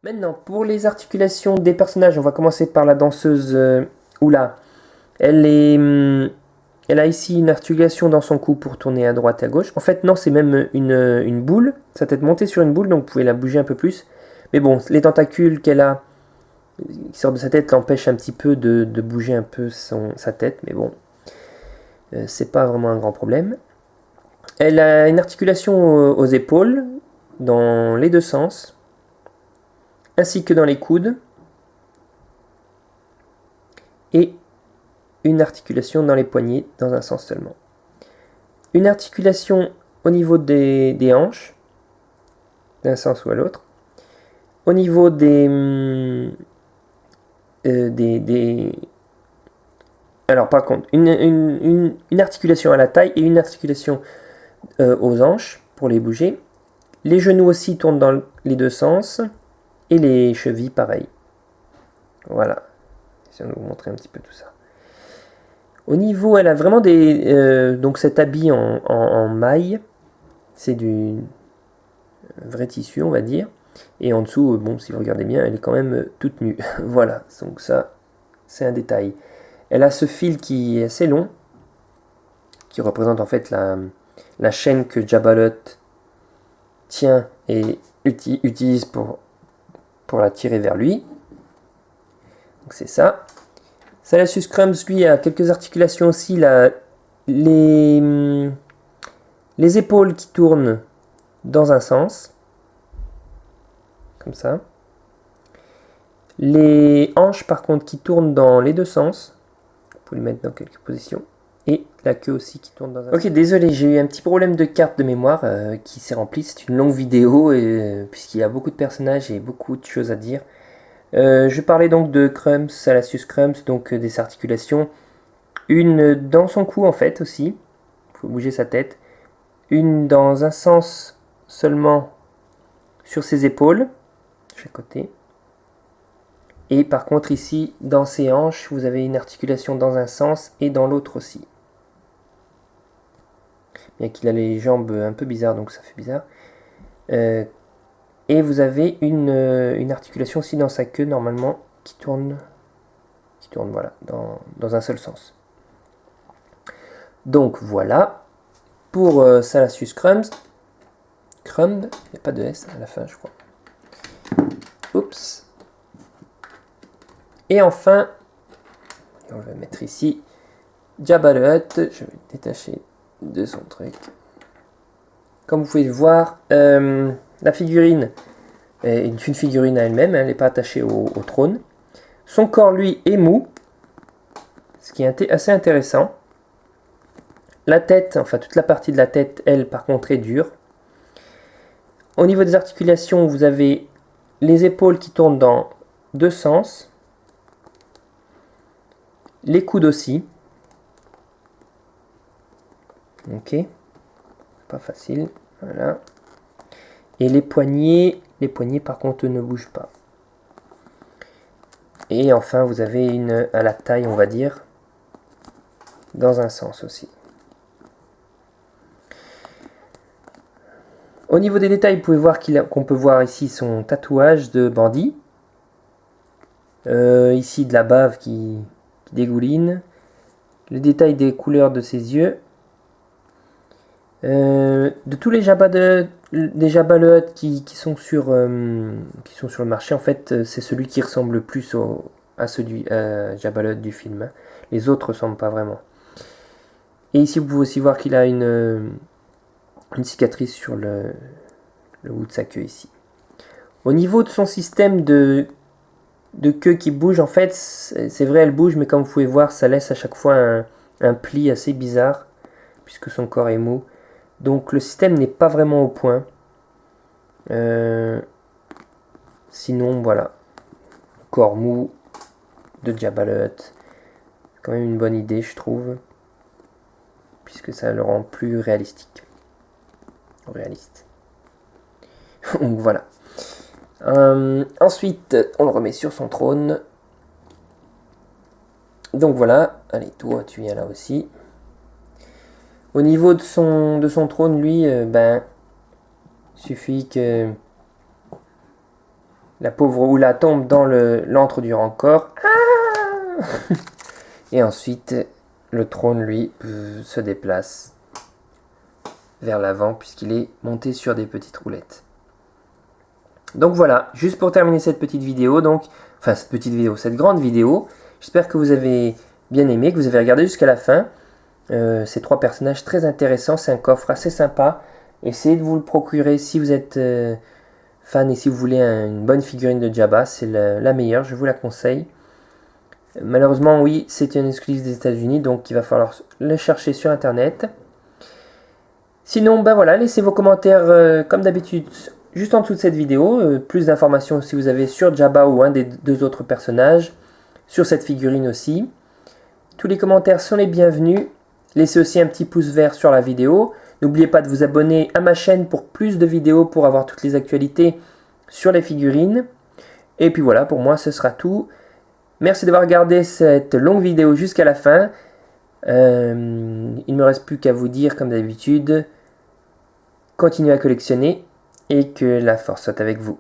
Maintenant, pour les articulations des personnages, on va commencer par la danseuse Oula. Elle a ici une articulation dans son cou pour tourner à droite et à gauche. En fait, non, c'est même une boule. Sa tête montée sur une boule, donc vous pouvez la bouger un peu plus. Mais bon, les tentacules qu'elle a qui sortent de sa tête l'empêchent un petit peu de bouger un peu sa tête. Mais bon, c'est pas vraiment un grand problème. Elle a une articulation aux épaules, dans les deux sens, ainsi que dans les coudes. Et une articulation dans les poignets, dans un sens seulement. Une articulation au niveau des hanches, d'un sens ou à l'autre. Au niveau alors par contre, une articulation à la taille et une articulation aux hanches pour les bouger. Les genoux aussi tournent dans les deux sens. Et les chevilles pareil. Voilà. Je vais vous montrer un petit peu tout ça. Au niveau, elle a vraiment donc cet habit en maille. C'est du vrai tissu, on va dire. Et en dessous, bon, si vous regardez bien, elle est quand même toute nue. Voilà, donc ça, c'est un détail. Elle a ce fil qui est assez long, qui représente en fait la chaîne que Jabba le Hutt tient et utilise pour la tirer vers lui. Donc c'est ça. Salacious Crumbs, lui, a quelques articulations aussi. Les épaules qui tournent dans un sens. Comme ça. Les hanches, par contre, qui tournent dans les deux sens. Vous pouvez les mettre dans quelques positions. Et la queue aussi qui tourne dans un sens. Ok, désolé, j'ai eu un petit problème de carte de mémoire qui s'est rempli. C'est une longue vidéo, puisqu'il y a beaucoup de personnages et beaucoup de choses à dire. Je parlais donc de Crumbs, Salacious Crumbs, donc des articulations. Une dans son cou en fait aussi, il faut bouger sa tête. Une dans un sens seulement sur ses épaules, de chaque côté. Et par contre ici, dans ses hanches, vous avez une articulation dans un sens et dans l'autre aussi. Bien qu'il a les jambes un peu bizarres, donc ça fait bizarre. Et vous avez une articulation aussi dans sa queue, normalement, qui tourne voilà, dans un seul sens. Donc voilà, pour Salacious Crumbs. Crumb, il n'y a pas de S à la fin, je crois. Oups. Et enfin, on va mettre ici Jabba le Hutt. Je vais le détacher de son truc. Comme vous pouvez le voir, la figurine est une figurine à elle-même, elle n'est pas attachée au trône. Son corps, lui, est mou, ce qui est assez intéressant. La tête, enfin toute la partie de la tête, elle, par contre, est dure. Au niveau des articulations, vous avez les épaules qui tournent dans deux sens. Les coudes aussi. Ok. Pas facile. Voilà. Et les poignets par contre ne bougent pas. Et enfin vous avez une à la taille, on va dire, dans un sens aussi. Au niveau des détails, vous pouvez voir qu'on peut voir ici son tatouage de bandit. Ici de la bave qui dégouline. Le détail des couleurs de ses yeux. De tous les Jabba le Hutt qui sont sur le marché, en fait, c'est celui qui ressemble le plus à celui Jabba le Hutt du film. Hein. Les autres ne ressemblent pas vraiment. Et ici, vous pouvez aussi voir qu'il a une cicatrice sur le bout de sa queue ici. Au niveau de son système de queue qui bouge, en fait, c'est vrai, elle bouge, mais comme vous pouvez voir, ça laisse à chaque fois un pli assez bizarre, puisque son corps est mou. Donc le système n'est pas vraiment au point. Sinon, voilà. Corps mou de Jabba le Hutt. C'est quand même une bonne idée, je trouve. Puisque ça le rend plus réaliste. Donc voilà. Ensuite, on le remet sur son trône. Donc voilà. Allez, toi, tu viens là aussi. Au niveau de son trône, lui, suffit que La pauvre Oula tombe dans l'antre du Rancor. Ah et ensuite, le trône, lui, se déplace vers l'avant puisqu'il est monté sur des petites roulettes. Donc voilà, juste pour terminer cette petite vidéo, cette grande vidéo, j'espère que vous avez bien aimé, que vous avez regardé jusqu'à la fin. Ces 3 personnages très intéressants, c'est un coffre assez sympa. Essayez de vous le procurer si vous êtes fan et si vous voulez une bonne figurine de Jabba, c'est la meilleure, je vous la conseille. Malheureusement, oui, c'est une exclusive des États-Unis, donc il va falloir le chercher sur internet. Sinon, ben voilà, laissez vos commentaires comme d'habitude juste en dessous de cette vidéo. Plus d'informations si vous avez sur Jabba ou un des 2 autres personnages, sur cette figurine aussi. Tous les commentaires sont les bienvenus. Laissez aussi un petit pouce vert sur la vidéo. N'oubliez pas de vous abonner à ma chaîne pour plus de vidéos pour avoir toutes les actualités sur les figurines. Et puis voilà, pour moi ce sera tout. Merci d'avoir regardé cette longue vidéo jusqu'à la fin. Il ne me reste plus qu'à vous dire comme d'habitude, continuez à collectionner et que la force soit avec vous.